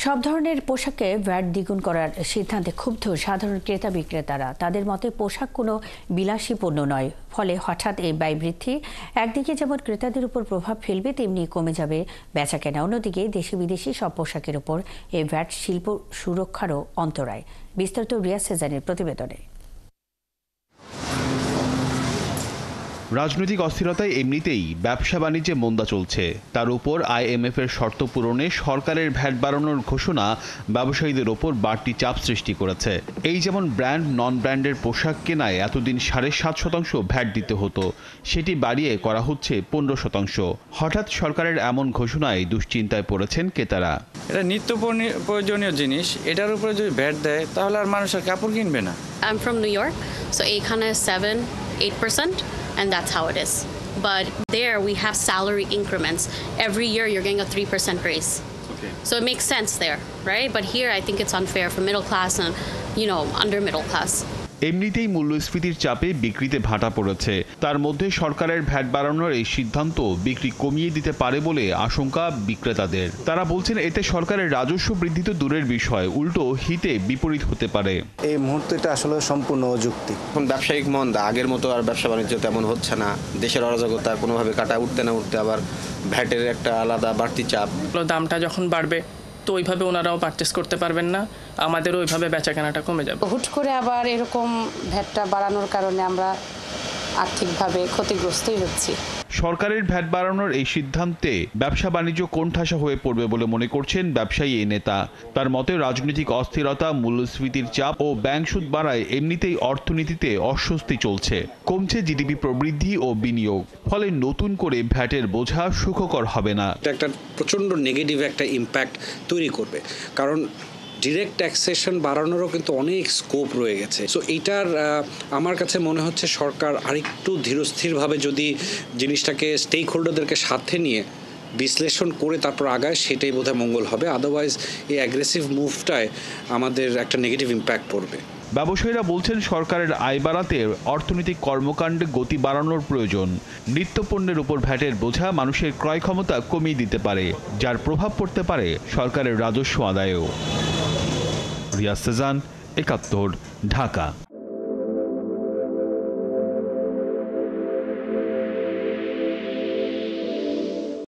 সব ধরনের পোশাকে ভ্যাট দ্বিগুণ করার সিদ্ধান্তে ক্ষুব্ধ সাধারণ ক্রেতা বিক্রেতারা। তাদের মতে পোশাক কোনো বিলাসী পণ্য নয়, ফলে হঠাৎ এই ব্যয় বৃদ্ধি একদিকে যেমন ক্রেতাদের উপর প্রভাব ফেলবে, তেমনি কমে যাবে বেচাকেনা। অন্যদিকে দেশি বিদেশি সব পোশাকের উপর এই ভ্যাট শিল্প সুরক্ষারও অন্তরায়। বিস্তারিত রিয়াজ সেজানের প্রতিবেদনে। রাজনৈতিক অস্থিরতায় এমনিতেই ব্যবসা বাণিজ্যে মন্দা চলছে, তার উপর IMF এর শর্ত পূরণে সরকারের ভ্যাট বাড়ানোর ঘোষণা ব্যবসায়ীদের ওপর বাড়তি চাপ সৃষ্টি করেছে। এই যেমন ব্র্যান্ড নন ব্র্যান্ডের পোশাক কেনায় এতদিন 7.5% ভ্যাট দিতে হতো, সেটি বাড়িয়ে করা হচ্ছে 15%। হঠাৎ সরকারের এমন ঘোষণায় দুশ্চিন্তায় পড়েছেন ক্রেতারা। এটা নিত্য প্রয়োজনীয় জিনিস, এটার উপরে যদি ভ্যাট দেয় তাহলে আর মানুষ আর কাপড় কিনবে না। I'm from New York, so এখানে 7-8%. And that's how it is. But there we have salary increments. Every year you're getting a 3% raise. Okay. So it makes sense there, right? But here I think it's unfair for middle class and, under middle class. এমনিতেই মূল্যস্ফীতির চাপে বিক্রিতে ভাটা পড়েছে, তার মধ্যে সরকারের VAT বাড়ানোর এই সিদ্ধান্ত বিক্রি কমিয়ে দিতে পারে বলে আশঙ্কা বিক্রেতাদের। তারা বলছেন এতে সরকারের রাজস্ব বৃদ্ধি তো দূরের বিষয়, উল্টো হিতে বিপরীত হতে পারে। এই মুহূর্তে এটা আসলে সম্পূর্ণ অযৌক্তিক। এখন ব্যবসায়িক মন্দা, আগের মতো আর ব্যবসা বাণিজ্য তেমন হচ্ছে না। দেশের অরাজকতা কোনোভাবে কাটা উঠতে না উঠতে আবার ভ্যাটের একটা আলাদা বাড়তি চাপ। দামটা যখন বাড়বে তো ওইভাবে ওনারাও পারচেস করতে পারবেন না, আমাদেরও ওইভাবে বেচাকেনাটা কমে যাবে। হুট করে আবার এরকম ভ্যাটটা বাড়ানোর কারণে আমরা আর্থিকভাবে ক্ষতিগ্রস্তই হচ্ছি। সরকারের ভ্যাট বাড়ানোর এই সিদ্ধান্তে ব্যবসা বাণিজ্য কোণঠাসা হয়ে পড়বে বলে মনে করছেন ব্যবসায়ী এই নেতা। তার মতে রাজনৈতিক অস্থিরতা, মূল্যস্ফীতির চাপ ও ব্যাংক সুদ বাড়ায় এমনিতেই অর্থনীতিতে অস্বস্তি চলছে। কমছে জিডিপি প্রবৃদ্ধি ও বিনিয়োগ, ফলে নতুন করে ভ্যাটের বোঝা সুখকর হবে না। এটা একটা প্রচণ্ড নেগেটিভ একটা ইম্প্যাক্ট তৈরি করবে, কারণ ডিরেক্ট ট্যাক্সেশন বাড়ানোরও কিন্তু অনেক স্কোপ রয়ে গেছে। সো এইটার আমার কাছে মনে হচ্ছে সরকার আরেকটু ধীরস্থিরভাবে যদি জিনিসটাকে স্টেক হোল্ডারদেরকে সাথে নিয়ে বিশ্লেষণ করে তারপর আগায়, সেটাই বোধহয় মঙ্গল হবে। আদারওয়াইজ এই অ্যাগ্রেসিভ মুভটায় আমাদের একটা নেগেটিভ ইম্প্যাক্ট পড়বে। ব্যবসায়ীরা বলছেন সরকারের আয় বাড়াতে অর্থনৈতিক কর্মকাণ্ডে গতি বাড়ানোর প্রয়োজন। নিত্যপণ্যের উপর ভ্যাটের বোঝা মানুষের ক্রয় ক্ষমতা কমিয়ে দিতে পারে, যার প্রভাব পড়তে পারে সরকারের রাজস্ব আদায়েও। রিয়াজ সেজান, ৭১, ঢাকা।